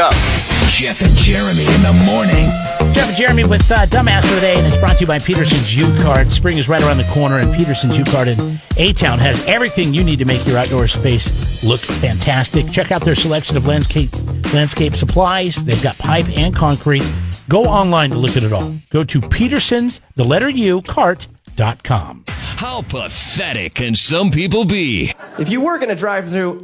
up. Jeff and Jeremy in the morning. Jeff and Jeremy with Dumbass for the Day, and it's brought to you by Peterson's U-Card. Spring is right around the corner, and Peterson's U-Card in A-Town has everything you need to make your outdoor space look fantastic. Check out their selection of landscape supplies. They've got pipe and concrete. Go online to look at it all. Go to Peterson's, the letter U, cart.com. How pathetic can some people be? If you work in a drive-thru,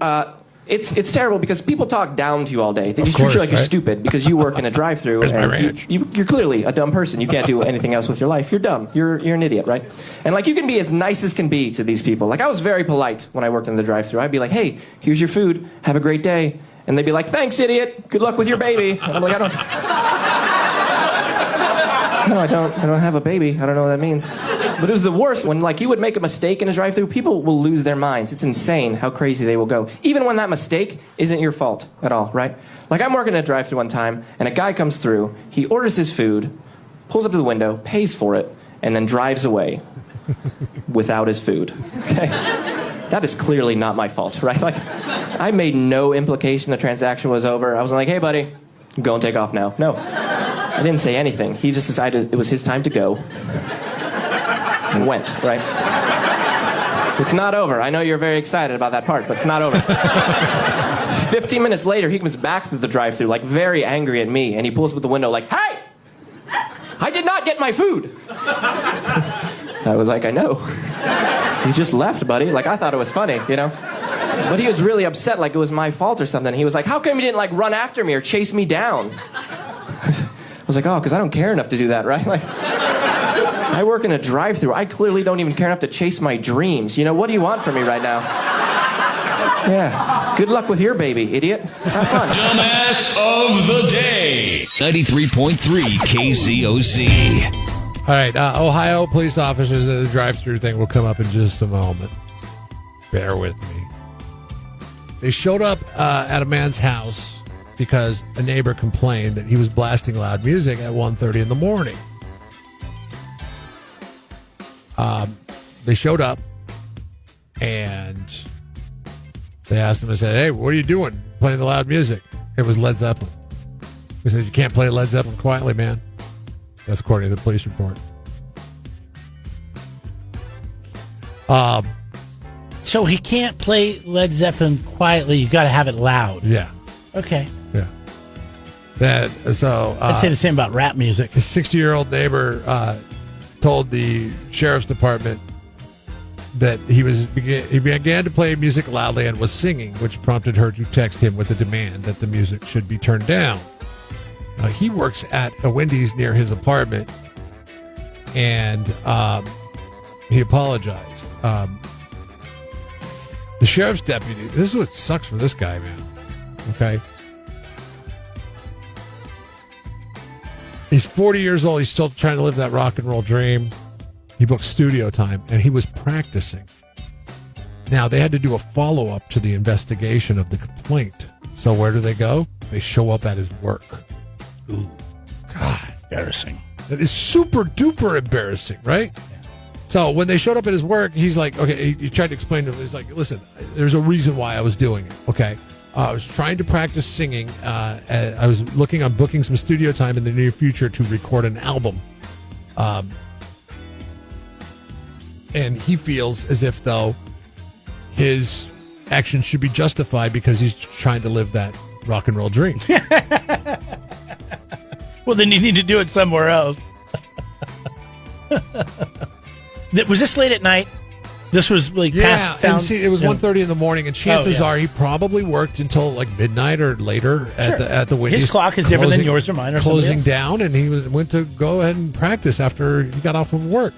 it's terrible because people talk down to you all day. They just treat you like you're stupid because you work in a drive-thru. And you're clearly a dumb person. You can't do anything else with your life. You're dumb. You're an idiot, right? And like you can be as nice as can be to these people. Like I was very polite when I worked in the drive-thru. I'd be like, "Hey, here's your food. Have a great day." And they'd be like, "Thanks, idiot. Good luck with your baby." And I'm like, I don't have a baby. I don't know what that means. But it was the worst when, like, you would make a mistake in a drive-thru. People will lose their minds. It's insane how crazy they will go. Even when that mistake isn't your fault at all, right? Like, I'm working at a drive-thru one time, and a guy comes through. He orders his food, pulls up to the window, pays for it, and then drives away without his food. Okay? That is clearly not my fault, right? Like, I made no implication the transaction was over. I was like, "Hey, buddy, go and take off now." No. I didn't say anything. He just decided it was his time to go. And went, right? It's not over. I know you're very excited about that part, but it's not over. 15 minutes later, he comes back through the drive-thru, like very angry at me, and he pulls up the window like, "Hey! I did not get my food!" I was like, "I know. You just left, buddy." Like, I thought it was funny, you know? But he was really upset, like it was my fault or something. He was like, "How come you didn't, like, run after me or chase me down?" I was like, "Oh, because I don't care enough to do that, right?" Like, I work in a drive-thru. I clearly don't even care enough to chase my dreams. You know, what do you want from me right now? Yeah. Good luck with your baby, idiot. Have fun. Dumbass of the Day. 93.3 KZOZ. All right. Ohio police officers at the drive-thru thing will come up in just a moment. Bear with me. They showed up at a man's house because a neighbor complained that he was blasting loud music at 1:30 in the morning. They showed up, and they asked him, and said, "Hey, what are you doing playing the loud music?" It was Led Zeppelin. He said, "You can't play Led Zeppelin quietly, man." That's according to the police report. So he can't play Led Zeppelin quietly. You got to have it loud. Yeah. Okay. Yeah. I'd say the same about rap music. His 60-year-old neighbor told the sheriff's department that he began to play music loudly and was singing, which prompted her to text him with a demand that the music should be turned down. He works at a Wendy's near his apartment, and he apologized. The sheriff's deputy, this is what sucks for this guy, man. Okay? He's 40 years old. He's still trying to live that rock and roll dream. He booked studio time, and he was practicing. Now, they had to do a follow-up to the investigation of the complaint. So where do they go? They show up at his work. Ooh. God, embarrassing. That is super-duper embarrassing, right? Yeah. So when they showed up at his work, he's like, okay, he tried to explain to him, he's like, "Listen, there's a reason why I was doing it, okay? I was trying to practice singing. I was looking on booking some studio time in the near future to record an album. And he feels as if, though, his actions should be justified because he's trying to live that rock and roll dream." Well, then you need to do it somewhere else. Was this late at night? This was like past and see, it was 1:30 in the morning, and chances are he probably worked until like midnight or later at the Wendy's. His clock is different than yours or mine, or closing down, and he went to go ahead and practice after he got off of work,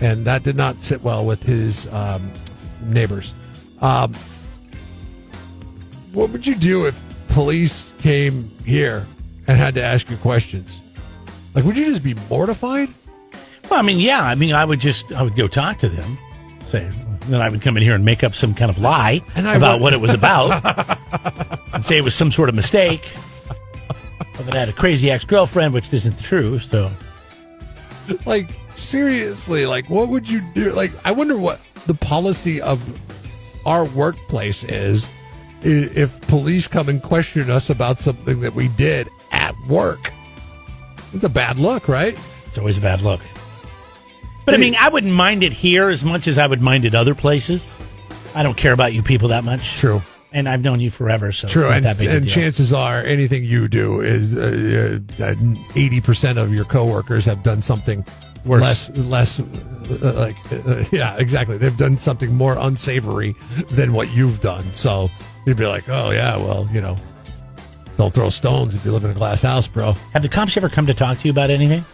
and that did not sit well with his neighbors. What would you do if police came here and had to ask you questions? Like, would you just be mortified? Well, I mean, yeah. I mean, I would go talk to them. Then I would come in here and make up some kind of lie about what it was about and say it was some sort of mistake, or that I had a crazy ex-girlfriend, which isn't true. So, like, seriously, like, what would you do? Like, I wonder what the policy of our workplace is if police come and question us about something that we did at work. It's a bad look, right? It's always a bad look. But I mean, I wouldn't mind it here as much as I would mind it other places. I don't care about you people that much. True. And I've known you forever, so true. It's not And, that big a and deal. chances are anything you do is 80% of your coworkers have done something Worse. yeah, exactly. They've done something more unsavory than what you've done. So you'd be like, oh, yeah, well, don't throw stones if you live in a glass house, bro. Have the cops ever come to talk to you about anything?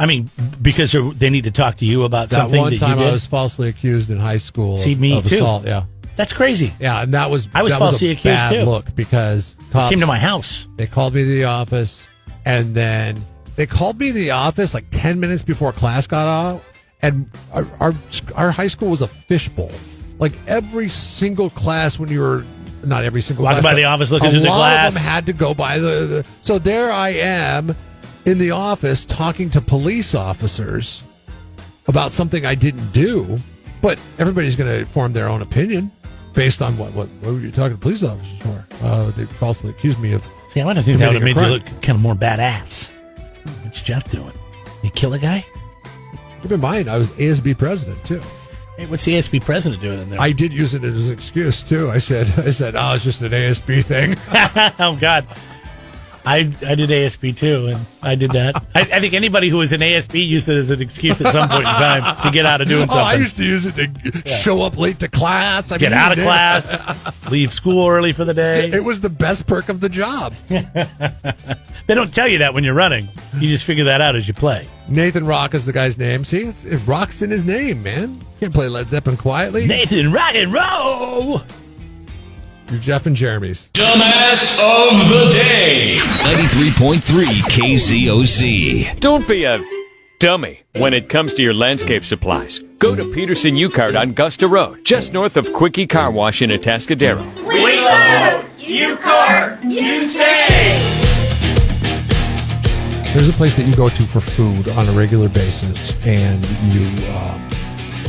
I mean, because they need to talk to you about That something one that time you did? I was falsely accused in high school See, me of too. assault. Yeah. That's crazy. Yeah, and I was falsely a accused, bad too. look because cops Came to my house. They called me to the office, and then they called me to the office like 10 minutes before class got out, and our high school was a fishbowl. Like every single class when you were, not every single Walking class. by the office looking a through the lot glass. of them had to go by the. So there I am in the office talking to police officers about something I didn't do, but everybody's going to form their own opinion based on what were you talking to police officers for? They falsely accused me of. See, I would have think that would have made committing a you look kind of more badass. What's Jeff doing? You kill a guy? Keep in mind, I was ASB president too. Hey, what's the ASB president doing in there? I did use it as an excuse too. I said, oh, it's just an ASB thing. Oh, God. I did ASB too, and I did that. I think anybody who was in ASB used it as an excuse at some point in time to get out of doing something. I used to use it to show up late to class. Get out of class, leave school early for the day. It was the best perk of the job. They don't tell you that when you're running. You just figure that out as you play. Nathan Rock is the guy's name. See, it Rock's in his name, man. Can't play Led Zeppelin quietly. Nathan Rock and Roll. You're Jeff and Jeremy's. Dumbass of the day. 93.3 KZOZ. Don't be a dummy when it comes to your landscape supplies. Go to Peterson U-Cart on Gusta Road, just north of Quickie Car Wash in Atascadero. We load, you cart, you stay. There's a place that you go to for food on a regular basis, and you,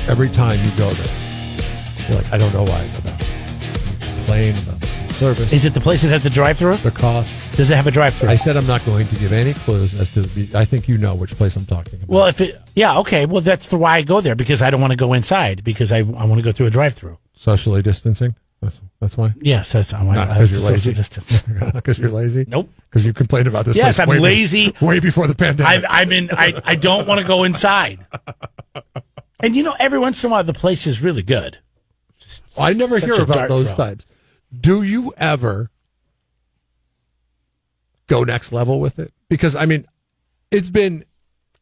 every time you go there, you're like, I don't know why I go back. You complain about the service. Is it the place that has the drive-thru? The cost. Does it have a drive-thru? I said I'm not going to give any clues as to. I think you know which place I'm talking about. Well, okay. Well, that's why I go there, because I don't want to go inside, because I want to go through a drive-thru. Socially distancing. That's why. Yes, that's why. Not because you're social lazy. distance. Because you're lazy. Nope. Because you complained about this. Yes, place I'm lazy. way before the pandemic. I don't want to go inside. And every once in a while the place is really good. I never Such hear a about dart those throw. times. Do you ever go next level with it? Because it's been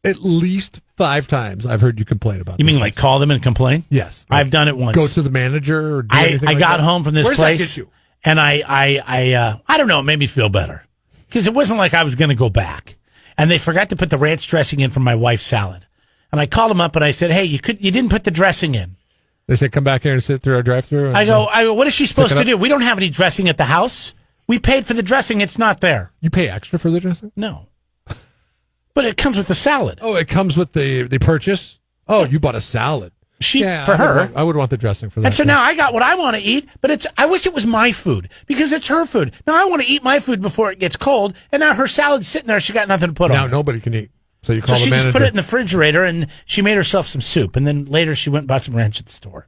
at least 5 times I've heard you complain about. You this mean place. like call them and complain? Yes, I've done it once. Go to the manager. Or do anything I like got that? home from this Where's place, that get you? and I don't know. It made me feel better because it wasn't like I was going to go back. And they forgot to put the ranch dressing in for my wife's salad. And I called them up and I said, "Hey, you didn't put the dressing in." They said, "Come back here and sit through our drive-through." I go, "What is she supposed Pick it to up. do? We don't have any dressing at the house. We paid for the dressing. It's not there." You pay extra for the dressing? No, but it comes with the salad. Oh, it comes with the purchase. Oh, you bought a salad. For her. I would want the dressing for that. And so now I got what I want to eat, but I wish it was my food because it's her food. Now I want to eat my food before it gets cold, and now her salad's sitting there. She got nothing to put Now on. nobody can eat. So you So call the she manager. just put it in the refrigerator, and she made herself some soup. And then later she went and bought some ranch at the store.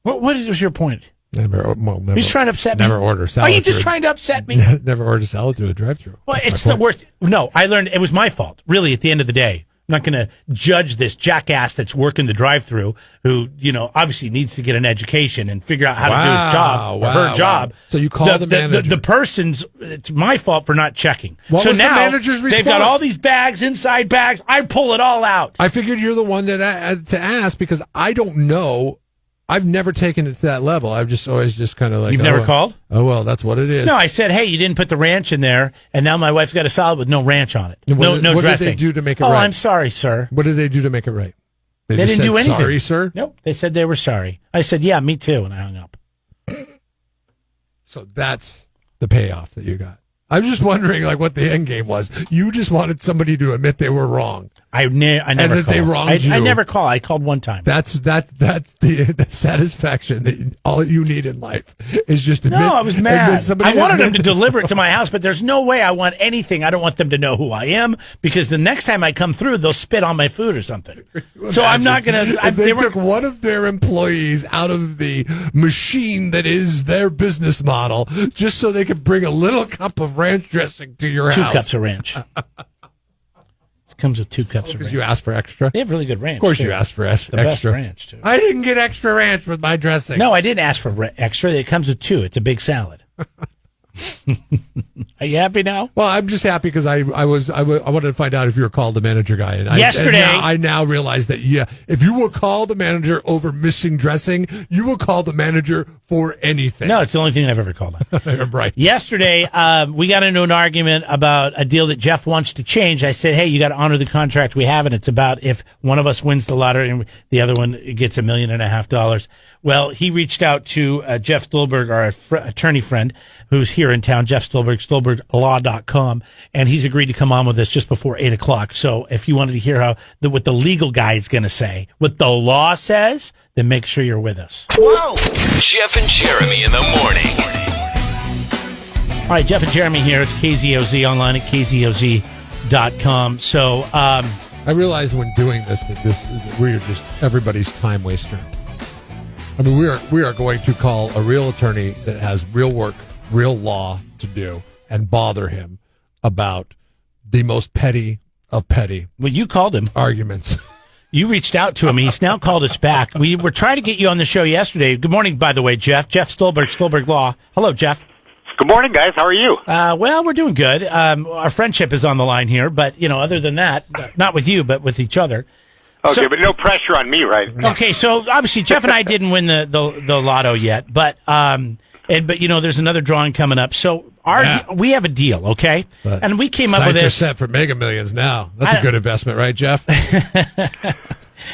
What was your point? Never. He's trying to upset me. Never order salad. Are you just through- trying to upset me? Never order salad through a drive-through. Well, That's it's my the point. worst. No, I learned it was my fault. Really, at the end of the day, I'm not going to judge this jackass that's working the drive-through who, obviously needs to get an education and figure out how to do his job or her job. So you call the manager. The person's, it's my fault for not checking. What so was the now manager's they've got response? all these bags, inside bags. I pull it all out. I figured you're the one that to ask because I don't know. I've never taken it to that level. I've just always just kind of like. You've never called? Oh well, that's what it is. No, I said, hey, you didn't put the ranch in there, and now my wife's got a salad with no ranch on it. And No what did dressing. they do to make it oh, right? I'm sorry, sir. What did they do to make it right? They just didn't do said, anything. Sorry, sir. Nope. They said they were sorry. I said, yeah, me too, and I hung up. So that's the payoff that you got. I'm just wondering, like, what the end game was. You just wanted somebody to admit they were wrong. I never and that call. they wronged you. I never call. I called one time. That's the satisfaction that all you need in life is just admit. No, I was mad. I wanted them to admit- deliver it to my house, but there's no way I want anything. I don't want them to know who I am because the next time I come through, they'll spit on my food or something. So I'm not going to. They took one of their employees out of the machine that is their business model just so they could bring a little cup of ranch dressing to your two house. cups of ranch. It comes with 2 cups of Because ranch. you asked for extra. They have really good ranch. Of course, too. you asked for The extra. best ranch too. I didn't get extra ranch with my dressing. No, I didn't ask for extra. It comes with 2. It's a big salad. Are you happy now? Well, I'm just happy because I wanted to find out if you were called the manager guy. And Yesterday- I now realize that if you will call the manager over missing dressing, you will call the manager for anything. No, it's the only thing I've ever called on. Right. Yesterday, we got into an argument about a deal that Jeff wants to change. I said, hey, you got to honor the contract we have, and it's about if one of us wins the lottery and the other one gets $1.5 million. Well, he reached out to Jeff Stulberg, our attorney friend, who's here in town, Jeff Stulberg, StulbergLaw.com, and he's agreed to come on with us just before 8 o'clock. So if you wanted to hear what the legal guy is going to say, what the law says, then make sure you're with us. Whoa! Jeff and Jeremy in the morning. All right, Jeff and Jeremy here. It's KZOZ online at KZOZ.com. So, I realize when doing this that we are just everybody's time waster. I mean, we are going to call a real attorney that has real work, real law to do, and bother him about the most petty of petty well, you called him. arguments. You reached out to him. He's now called us back. We were trying to get you on the show yesterday. Good morning, by the way, Jeff. Jeff Stulberg, Stulberg Law. Hello, Jeff. Good morning, guys. How are you? Well, we're doing good. Our friendship is on the line here, but, other than that, not with you, but with each other. Okay, So- but no pressure on me, right? Okay, so obviously Jeff and I didn't win the lotto yet, but there's another drawing coming up. So we have a deal, okay? But and we came up with sights are this. set for Mega Millions now. That's a good investment, right, Jeff?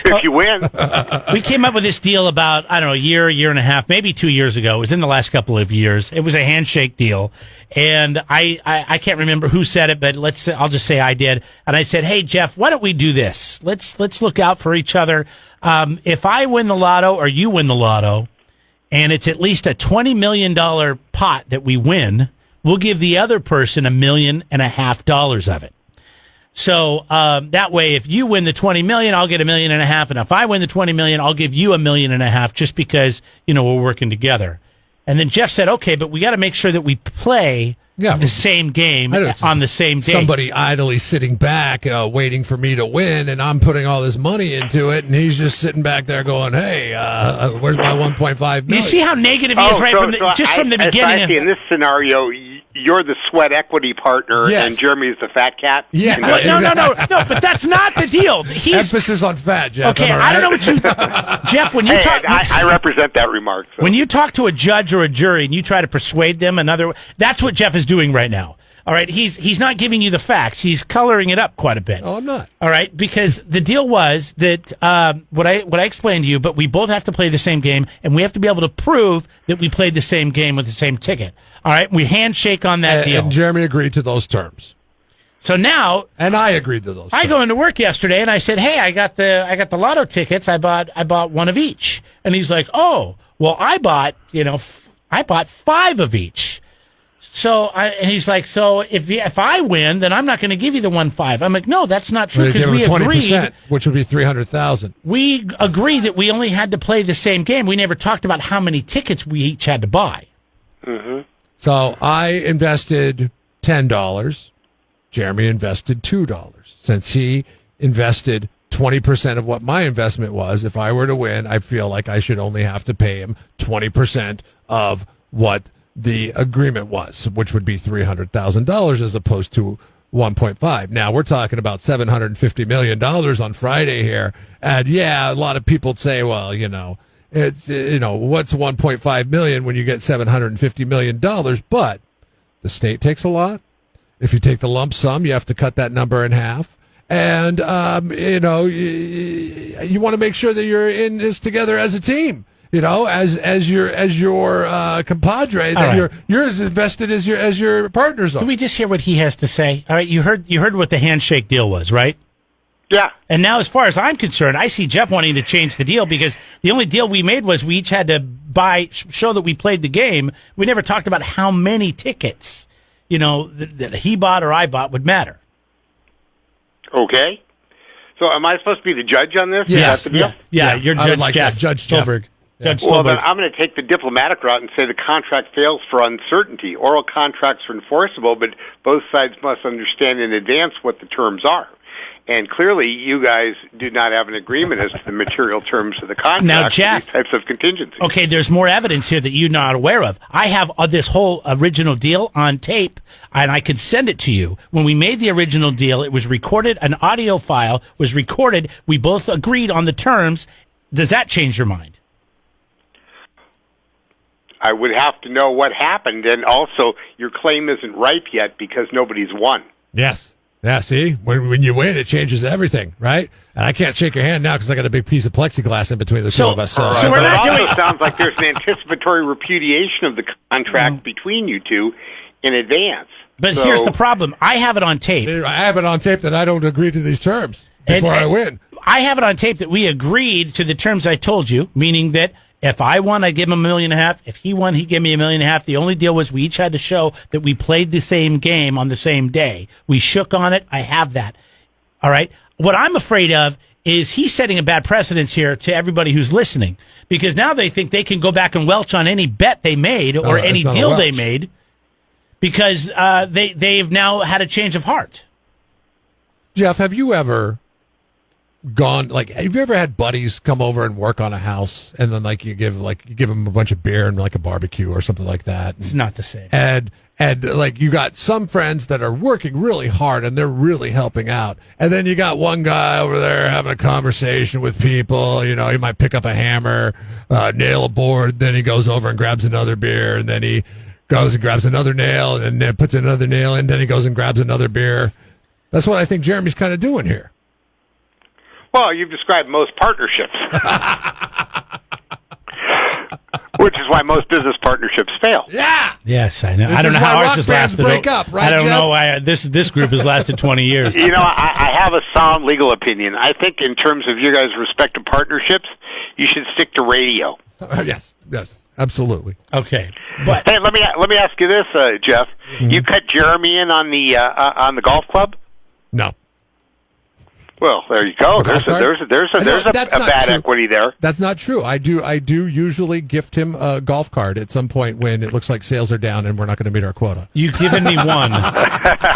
If you win. We came up with this deal about, I don't know, a year and a half, maybe 2 years ago. It was in the last couple of years. It was a handshake deal. And I can't remember who said it, but I'll just say I did. And I said, hey, Jeff, why don't we do this? Let's look out for each other. If I win the lotto or you win the lotto, and it's at least a $20 million pot that we win, we'll give the other person $1.5 million of it. So that way, if you win the $20 million, I'll get $1.5 million, and if I win the $20 million, I'll give you $1.5 million, just because we're working together. And then Jeff said, "Okay, but we got to make sure that we play the same game on the same day." Somebody idly sitting back, waiting for me to win, and I'm putting all this money into it, and he's just sitting back there going, "Hey, where's my 1.5 million?" You see how negative he is from the beginning. I see in this scenario, you're the sweat equity partner, Yes. and Jeremy's the fat cat. Yeah. No, but that's not the deal. Emphasis on fat, Jeff. Okay, am I don't know right? what you, Jeff. When you Hey, talk, I represent that remark. So. when you talk to a judge or a jury and you try to persuade them that's what Jeff is doing right now. All right, he's not giving you the facts. He's coloring it up quite a bit. Oh, I'm not. All right, because the deal was that what I explained to you, but we both have to play the same game, and we have to be able to prove that we played the same game with the same ticket. All right, we handshake on that deal. And Jeremy agreed to those terms. So now, And I agreed to those. I go into work yesterday and I said, "Hey, I got the lotto tickets. I bought one of each." And he's like, "Oh, well, I bought 5 of each." So and he's like, "So if I win, then I'm not going to give you the 1.5." I'm like, "No, that's not true, because we agreed. which would be 300,000. We agreed that we only had to play the same game. We never talked about how many tickets we each had to buy." Mm-hmm. So I invested $10. Jeremy invested $2. Since he invested 20% of what my investment was, if I were to win, I feel like I should only have to pay him 20% of what the agreement was, which would be $300,000 as opposed to 1.5. Now we're talking about $750 million on Friday here. And a lot of people say, well, it's, what's 1.5 million when you get $750 million? But the state takes a lot. If you take the lump sum, you have to cut that number in half. And, you want to make sure that you're in this together as a team, as your compadre, that right. you're as invested as your partners are. Can we just hear what he has to say? All right, you heard what the handshake deal was, right? Yeah. And now, as far as I'm concerned, I see Jeff wanting to change the deal because the only deal we made was we each had to show that we played the game. We never talked about how many tickets, that he bought or I bought would matter. Okay. So am I supposed to be the judge on this? Yes. Yeah, you're Judge like Jeff. that. Judge Jeff. Stulberg. Yeah. Judge Well, then Stulberg. I'm going to take the diplomatic route and say the contract fails for uncertainty. Oral contracts are enforceable, but both sides must understand in advance what the terms are. And clearly, you guys do not have an agreement as to the material terms of the contract Now, for Jeff- these types of contingencies. Okay, there's more evidence here that you're not aware of. I have this whole original deal on tape, and I could send it to you. When we made the original deal, it was recorded. An audio file was recorded. We both agreed on the terms. Does that change your mind? I would have to know what happened, and also, your claim isn't ripe yet because nobody's won. Yes. Yeah, see? When you win, it changes everything, right? And I can't shake your hand now because I got a big piece of plexiglass in between the two of us. So But we're it not also doing... sounds like there's an anticipatory repudiation of the contract between you two in advance. But So- here's the problem. I have it on tape. I have it on tape that I don't agree to these terms before I win. I have it on tape that we agreed to the terms I told you, meaning that if I won, I'd give him $1.5 million. If he won, he'd give me $1.5 million. The only deal was we each had to show that we played the same game on the same day. We shook on it. I have that. All right. What I'm afraid of is he's setting a bad precedence here to everybody who's listening, because now they think they can go back and welch on any bet they made or any it's not a deal they welch. made because they've now had a change of heart. Jeff, have you ever have you ever had buddies come over and work on a house and then you give them a bunch of beer and like a barbecue or something like that? It's not the same. And you got some friends that are working really hard and they're really helping out. And then you got one guy over there having a conversation with people. He might pick up a hammer, nail a board, then he goes over and grabs another beer, and then he goes and grabs another nail and then puts another nail in, then he goes and grabs another beer. That's what I think Jeremy's kind of doing here. Well, you've described most partnerships, which is why most business partnerships fail. Yeah. Yes, I know. This I don't is know why how ours rock has bands lasted. break up, right, I don't Jeff? know why this group has lasted 20 years. I have a sound legal opinion. I think in terms of your guys' respective partnerships, you should stick to radio. Yes, absolutely. Okay, but Hey, let me ask you this, Jeff. You cut Jeremy in on the golf club? No. Well, there you go. The golf There's cart? a That's not bad true. equity there. That's not true. I do usually gift him a golf cart at some point when it looks like sales are down and we're not going to meet our quota. you've given me one.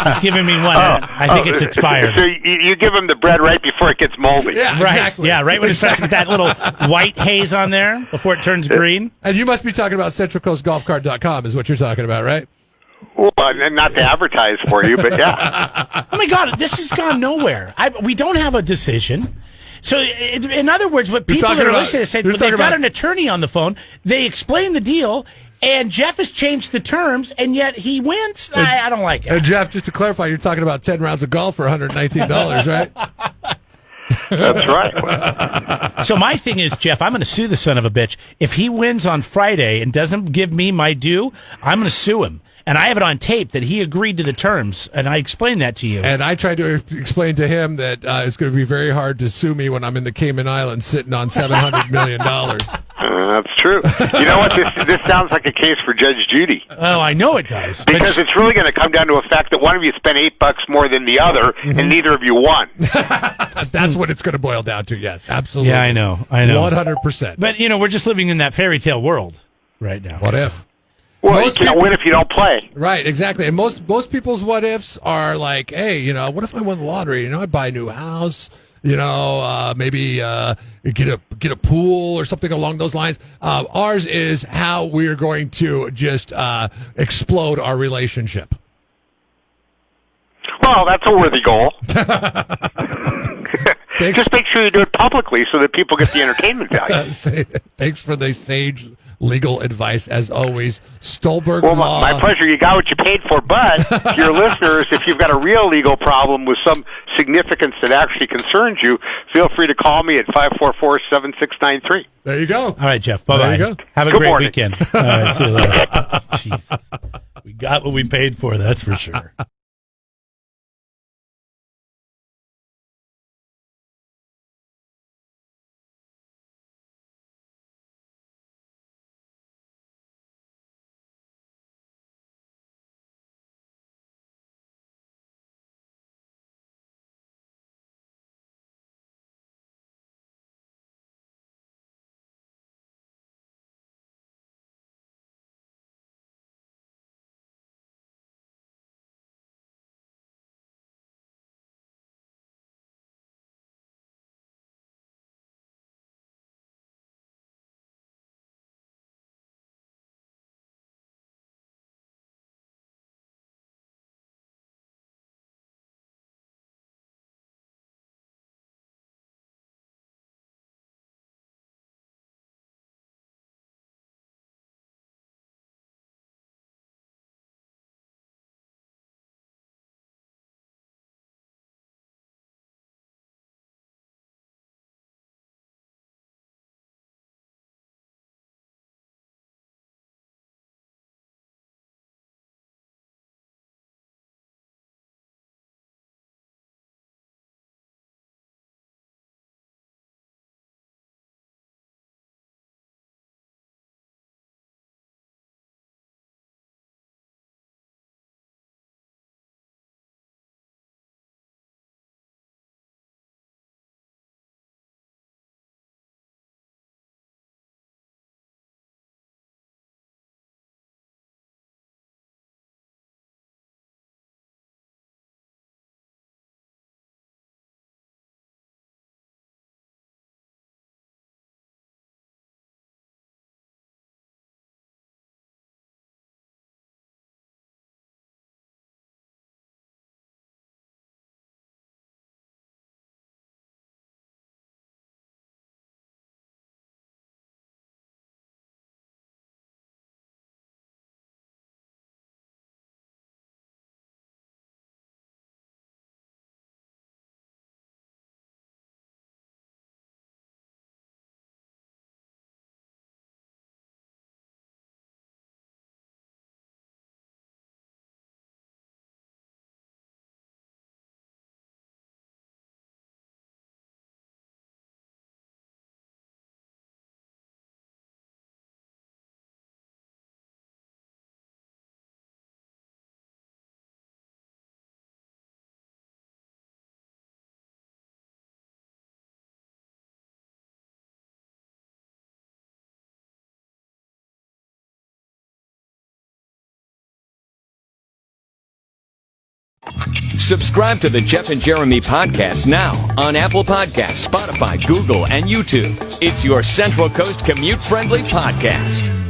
He's given me one. I think it's expired. So you give him the bread right before it gets moldy. Yeah, Right. exactly. Yeah, right when it starts with that little white haze on there before it turns green. And you must be talking about CentralCoastGolfCart.com is what you're talking about, right? Well, and not to advertise for you, but yeah. Oh my God, this has gone nowhere. We don't have a decision. So, in other words, what people talking that are about- listening to say, you're they've talking got about- an attorney on the phone. They explain the deal, and Jeff has changed the terms, and yet he wins. I don't like it. Jeff, just to clarify, you're talking about 10 rounds of golf for $119, right? That's right. So my thing is, Jeff, I'm going to sue the son of a bitch. If he wins on Friday and doesn't give me my due, I'm going to sue him. And I have it on tape that he agreed to the terms, and I explained that to you. And I tried to explain to him that it's going to be very hard to sue me when I'm in the Cayman Islands sitting on $700 million. That's true. You know what? This sounds like a case for Judge Judy. Oh, I know it does. Because it's really going to come down to a fact that one of you spent $8 more than the other, and neither of you won. That's what it's going to boil down to, yes. Absolutely. Yeah, I know. 100%. But, we're just living in that fairy tale world right now. What if? Well, Most you can't people- win if you don't play. Right, exactly. And most people's what ifs are like, hey, what if I won the lottery? I'd buy a new house. Maybe get a pool or something along those lines. Ours is how we're going to just explode our relationship. Well, that's a worthy goal. Thanks. Just make sure you do it publicly so that people get the entertainment value. Thanks for the sage legal advice, as always. Stulberg Well, Law. my pleasure. You got what you paid for. But to your listeners, if you've got a real legal problem with some significance that actually concerns you, feel free to call me at 544-7693. There you go. All right, Jeff. Bye-bye. There you go. Have a Good great morning. weekend. All right, see you later. Jesus. We got what we paid for, that's for sure. Subscribe to the Jeff and Jeremy podcast now on Apple Podcasts, Spotify, Google, and YouTube. It's your Central Coast commute-friendly podcast.